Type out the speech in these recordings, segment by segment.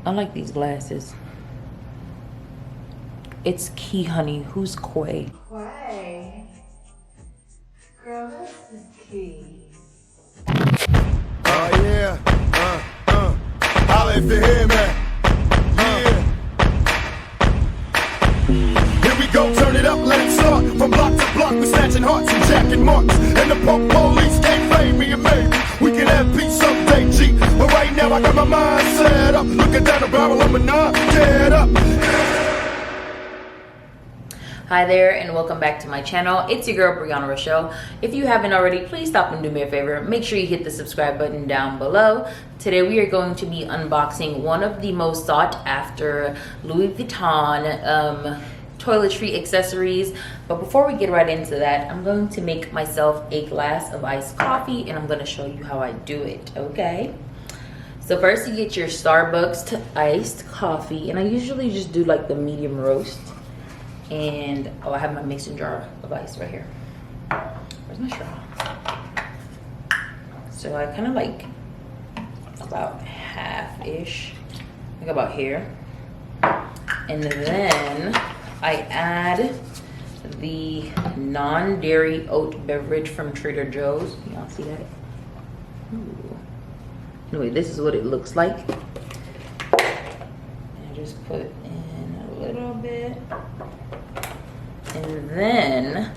I like these glasses. It's Key, honey. Who's Quay? Quay. Girl, this is Key. Oh yeah, holla if you hear me. Yeah. Here we go, turn it up, let it start. From block to block, we snatching hearts and jacking marks. And the punk police can't blame me, and maybe we can have peace someday, G. But right now I got my mind set up, looking down the barrel of a 9, get up. Hi there, and welcome back to my channel. It's your girl Brianna Rochelle. If you haven't already, please stop and do me a favor. Make sure you hit the subscribe button down below. Today we are going to be unboxing one of the most sought after Louis Vuitton toiletry accessories. But before we get right into that, I'm going to make myself a glass of iced coffee, and I'm going to show you how I do it, okay? So first you get your Starbucks iced coffee, and I usually just do like the medium roast. And oh, I have my mason jar of ice right here. Where's my straw? So I kind of like about half-ish, like about here. And then I add the non-dairy oat beverage from Trader Joe's. Y'all see that? Ooh. Anyway, this is what it looks like. And I just put in a little bit. And then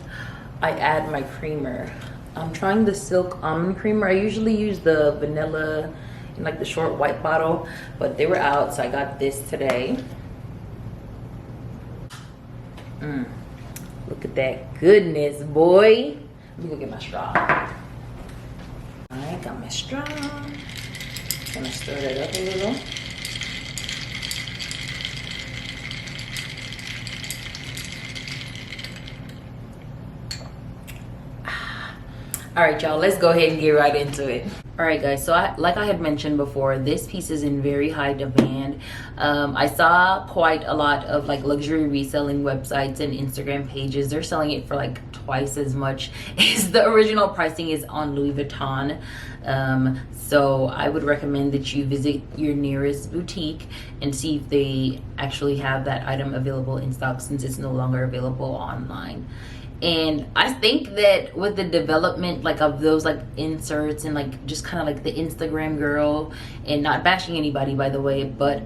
I add my creamer. I'm trying the Silk Almond creamer. I usually use the vanilla in like the short white bottle, but they were out, so I got this today. Look at that goodness, boy. Let me go get my straw. I got my straw. Gonna stir that up a little. All right, y'all, let's go ahead and get right into it. All right, guys, so like I had mentioned before, this piece is in very high demand. I saw quite a lot of like luxury reselling websites and Instagram pages. They're selling it for like twice as much as the original pricing is on Louis Vuitton. So I would recommend that you visit your nearest boutique and see if they actually have that item available in stock, since it's no longer available online. And I think that with the development like of those like inserts and like just kind of like the Instagram girl, and not bashing anybody by the way, but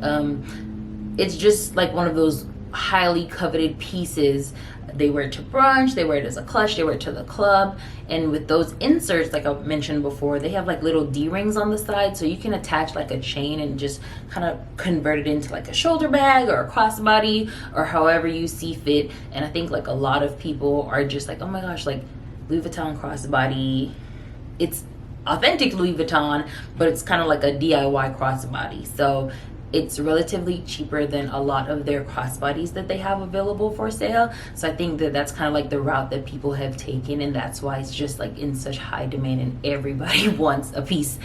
it's just like one of those highly coveted pieces. They wear it to brunch, they wear it as a clutch, they wear it to the club. And with those inserts, like I mentioned before, they have like little D-rings on the side, so you can attach like a chain and just kind of convert it into like a shoulder bag or a crossbody or however you see fit. And I think like a lot of people are just like, oh my gosh, like Louis Vuitton crossbody, it's authentic Louis Vuitton, but it's kind of like a DIY crossbody. So it's relatively cheaper than a lot of their crossbodies that they have available for sale. So I think that that's kind of like the route that people have taken, and that's why it's just like in such high demand and everybody wants a piece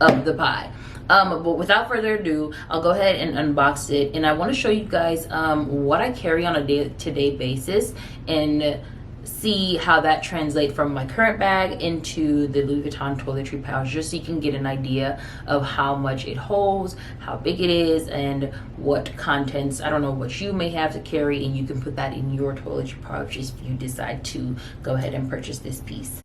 of the pie. But without further ado, I'll go ahead and unbox it, and I want to show you guys what I carry on a day-to-day basis and see how that translates from my current bag into the Louis Vuitton toiletry pouch, just so you can get an idea of how much it holds, how big it is, and what contents, I don't know, what you may have to carry, and you can put that in your toiletry pouch if you decide to go ahead and purchase this piece.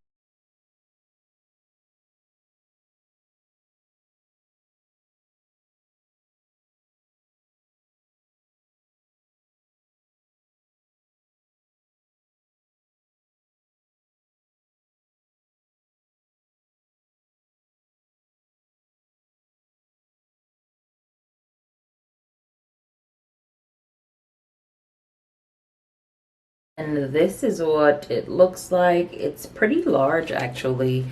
And this is what it looks like. It's pretty large actually.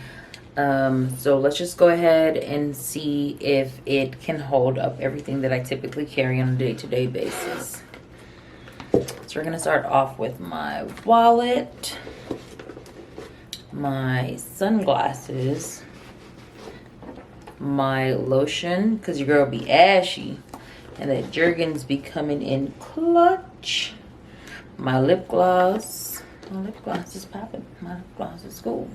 So let's just go ahead and see if it can hold up everything that I typically carry on a day-to-day basis. So we're gonna start off with my wallet, my sunglasses, my lotion, because your girl be ashy and that Jergens be coming in clutch. My lip gloss. My lip gloss is popping. My lip gloss is cool.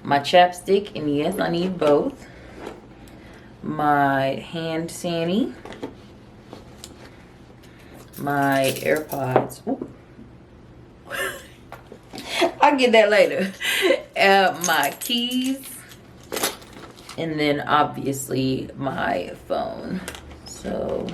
My chapstick, and yes, I need both. my hand sanitizer, my AirPods. Ooh. I'll get that later. My keys, and then obviously my phone. So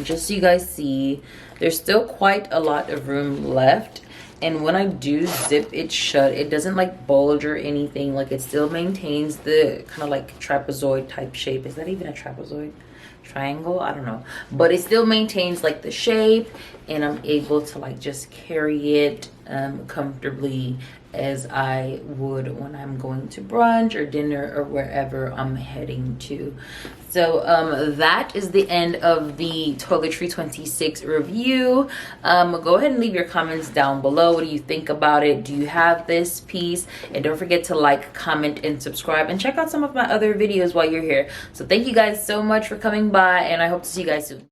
just so you guys see, there's still quite a lot of room left, and when I do zip it shut, it doesn't like bulge or anything. Like, it still maintains the kind of like trapezoid type shape. Is that even a trapezoid? Triangle? I don't know, but it still maintains like the shape, and I'm able to like just carry it comfortably as I would when I'm going to brunch or dinner or wherever I'm heading to. So that is the end of the Toiletry 26 review. Go ahead and leave your comments down below. What do you think about it? Do you have this piece? And don't forget to like, comment, and subscribe, and check out some of my other videos while you're here. So thank you guys so much for coming by, and I hope to see you guys soon.